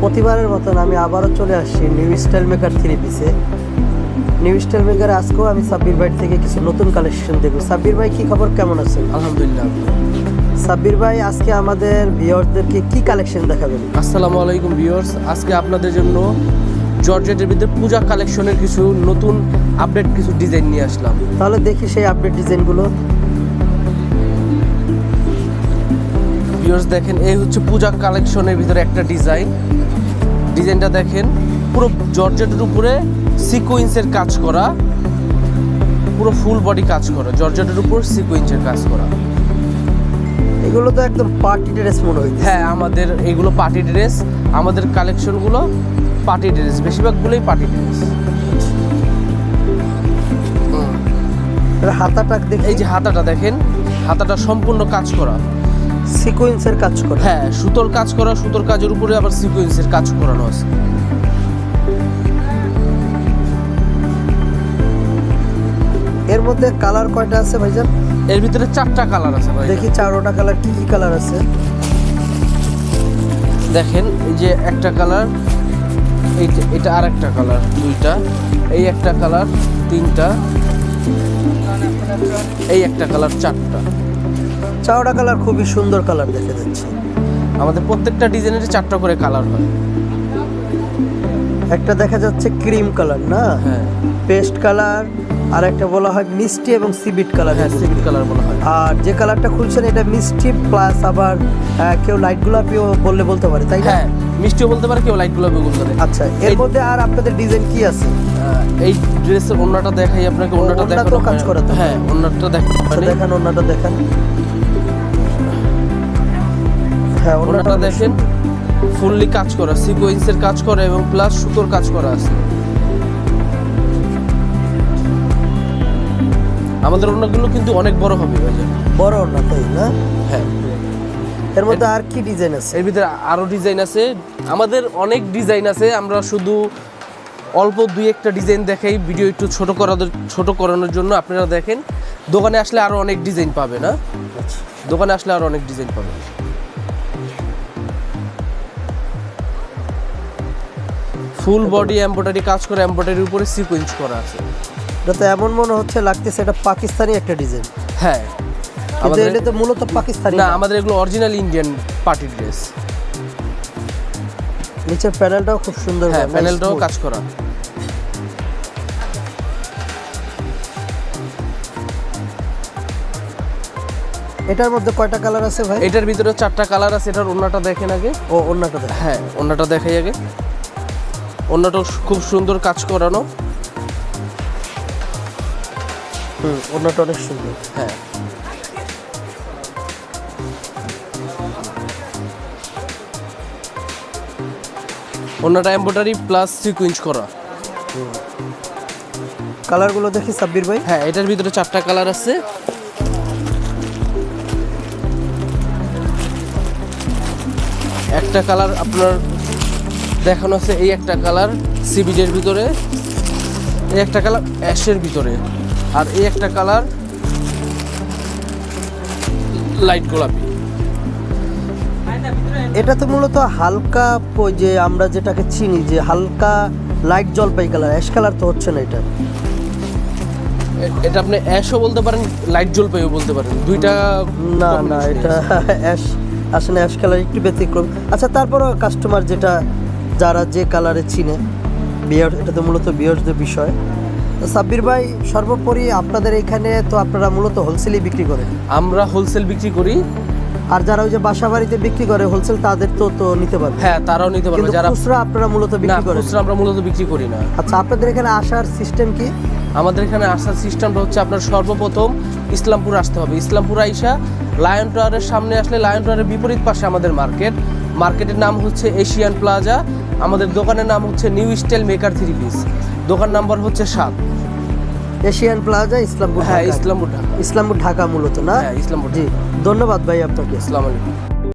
প্রতিবারের মতন আমি আবারও চলে আসছি নিউ স্টাইল মেকার 3 পিসে। নিউ স্টাইল মেকারে আজকেও আমি সাব্বির ভাই থেকে কিছু নতুন কালেকশন দেখব। সাব্বির ভাই কি খবর, কেমন আছেন? আলহামদুলিল্লাহ। সাব্বির ভাই আজকে আমাদের ভিউয়ারদেরকে কি কালেকশন দেখাবেন? আসসালামু আলাইকুম ভিউয়ার্স, আজকে আপনাদের জন্য জর্জেটের ভিতরে পূজা কালেকশনের কিছু নতুন আপডেট কিছু ডিজাইন নিয়ে আসলাম। তাহলে দেখি সেই আপডেট ডিজাইনগুলো। ভিউয়ার্স দেখেন, এই হচ্ছে পূজা কালেকশনের ভিতরে একটা ডিজাইনটা দেখেন, পুরো জর্জেটের উপরে সিকোয়েন্সের কাজ করা, পুরো ফুল বডি কাজ করা, জর্জেটের উপর সিকোয়েন্সের কাজ করা। এগুলো তো একদম পার্টি ড্রেস মনে হয়। হ্যাঁ, আমাদের এগুলো পার্টি ড্রেস, আমাদের কালেকশনগুলো পার্টি ড্রেস, বেশিরভাগগুলোই পার্টি ড্রেস। হাতাটা দেখি, এই যে হাতাটা দেখেন, হাতাটা সম্পূর্ণ কাজ করা, সিকোয়েন্সের কাজ করা। হ্যাঁ, সুতোর কাজ করা, সুতোর কাজের উপরে আবার সিকোয়েন্সের কাজ করানো আছে। এর মধ্যে কালার কয়টা আছে ভাইজান? এর ভিতরে 4টা কালার আছে ভাই। দেখি 4টা কালার, কি কি কালার আছে দেখেন, এই যে একটা কালার, এটা আর একটা কালার, 2টা, এই একটা কালার 3টা, এই একটা কালার 4টা। 4টা কালার খুবই সুন্দর কালার দেখা যাচ্ছে। আমাদের প্রত্যেকটা ডিজাইনের 4টা করে কালার হয়। একটা দেখা যাচ্ছে ক্রিম কালার, না? হ্যাঁ, পেস্ট কালার, আর একটা বলা হয় মিষ্টি এবং সিবিট কালার। হ্যাঁ, সিভিট কালার বলা হয়। আর যে কালারটা খুলছেন এটা মিষ্টি প্লাস আবার কেউ লাইট গোলাপিও বলতে পারে, তাই না? হ্যাঁ, মিষ্টিও বলতে পারে, কেউ লাইট গোলাপি বলতে পারে। আচ্ছা, এর মধ্যে আর আপনাদের ডিজাইন কি আছে? এই ড্রেসের ওন্নাটা দেখাই আপনাকে। ওন্নাটা ওড়নাতেও দেখানো কাজ করা তো? হ্যাঁ, ওন্নাটা দেখান, ওড়নাটা দেখান। হ্যাঁ, ওন্নাটা দেখেন, ফুললি কাজ করা, সিকোয়েন্সের কাজ করা এবং প্লাস সুতোর কাজ করা আছে। আমাদের ওন্নাগুলো কিন্তু অনেক বড় হবে ভাইজান। বড় ওড়না, তাই না? হ্যাঁ। এর মধ্যে আর কি ডিজাইন আছে? এর ভিতরে আরো ডিজাইন আছে, আমাদের অনেক ডিজাইন আছে। আমরা শুধু অল্প 2-1টা ডিজাইন দেখাই, ভিডিও একটু ছোট করানোর জন্য। আপনারা দেখেন, দোকানে আসলে আরো অনেক ডিজাইন পাবে, না? দোকানে আসলে আরো অনেক ডিজাইন পাবে। ফুল বডি এমব্রয়ডারি কাজ করে, এমব্রয়ডারির উপরে সিকোয়েন্স করা আছে। এটা তো এমন মনে হচ্ছে লাগতেছে এটা পাকিস্তানি একটা ডিজাইন। হ্যাঁ, কিন্তু আমাদের এটা তো মূলত পাকিস্তানি না, না। আমাদের এগুলো অরিজিনাল ইন্ডিয়ান পার্টি ড্রেস। নিচের প্যানেলটাও খুব সুন্দর। হ্যাঁ, প্যানেলটাও কাজ করা। এটার মধ্যে কয়টা কালার আছে ভাই? এটার ভিতরে 4টা কালার আছে। এটার ওন্নাটা দেখেন আগে। ও, ওড়নাটা দেখেন। হ্যাঁ, ওন্নাটা দেখাই আগে। ওন্নাটাও খুব সুন্দর কাজ করানো। ওড়নাটা অনেক সুন্দর। হ্যাঁ, ওন্নাটা এমব্রয়ডারি প্লাস সিকোয়েন্স করা। কালারগুলো দেখি সাব্বির ভাই। হ্যাঁ, এটার ভিতরে 4টা কালার আছে। একটা কালার আপনার দেখানো আছে, এই একটা কালার সিবিডের ভিতরে, এই একটা কালার অ্যাশের ভিতরে, আর এই একটা কালার লাইট গোলাপি। এটা তো মূলত হালকা যে আমরা যেটাকে চিনি যে হালকা লাইট জলপাই কালার, অ্যাশ কালার তো হচ্ছে না এটা। এটা আপনি অ্যাশও বলতে পারেন, লাইট জলপাইও বলতে পারেন, 2টা। না না, এটা অ্যাশ আসলে অ্যাশ কালার একটু ব্যতিক্রম। আচ্ছা, তারপরও কাস্টমার যারা যে কালারে চিনে, বিয়ার, এটা তো মূলত বিয়ারদের বিষয়। তো সাব্বির ভাই, সর্বোপরি আপনাদের এখানে তো আপনারা মূলত হোলসেলই বিক্রি করেন? আমরা হোলসেল বিক্রি করি। আর যারা ওই যে বাসা বাড়িতে বিক্রি করে হোলসেল, তাদের তো নিতে পারবে? হ্যাঁ, তারাও নিতে পারবে। কিন্তু যারা খুচরা আপনারা মূলত না, বিক্রি করেন? খুচরা আমরা মূলত বিক্রি করি না। আচ্ছা, আপনাদের এখানে আসার সিস্টেম কি? আমাদের এখানে আসার সিস্টেমটা হচ্ছে, আপনার সর্বপ্রথম ইসলামপুর আসতে হবে। ইসলামপুর আইসা লায়ন টাওয়ারের সামনে আসলে, লায়ন টাওয়ারের বিপরীত পাশে আমাদের মার্কেটের নাম হচ্ছে এশিয়ান প্লাজা। আমাদের দোকানের নাম হচ্ছে নিউ স্টাইল মেকার 3 পিস। দোকান নাম্বার হচ্ছে 7। Asian plaza, Islampur. হ্যাঁ, ঢাকা। ইসলামপুর ঢাকা। ইসলামপুর ঢাকা মূলত, না? হ্যাঁ, ইসলামপুর। জি, ধন্যবাদ ভাই আপনাকে। আসসালামু আলাইকুম।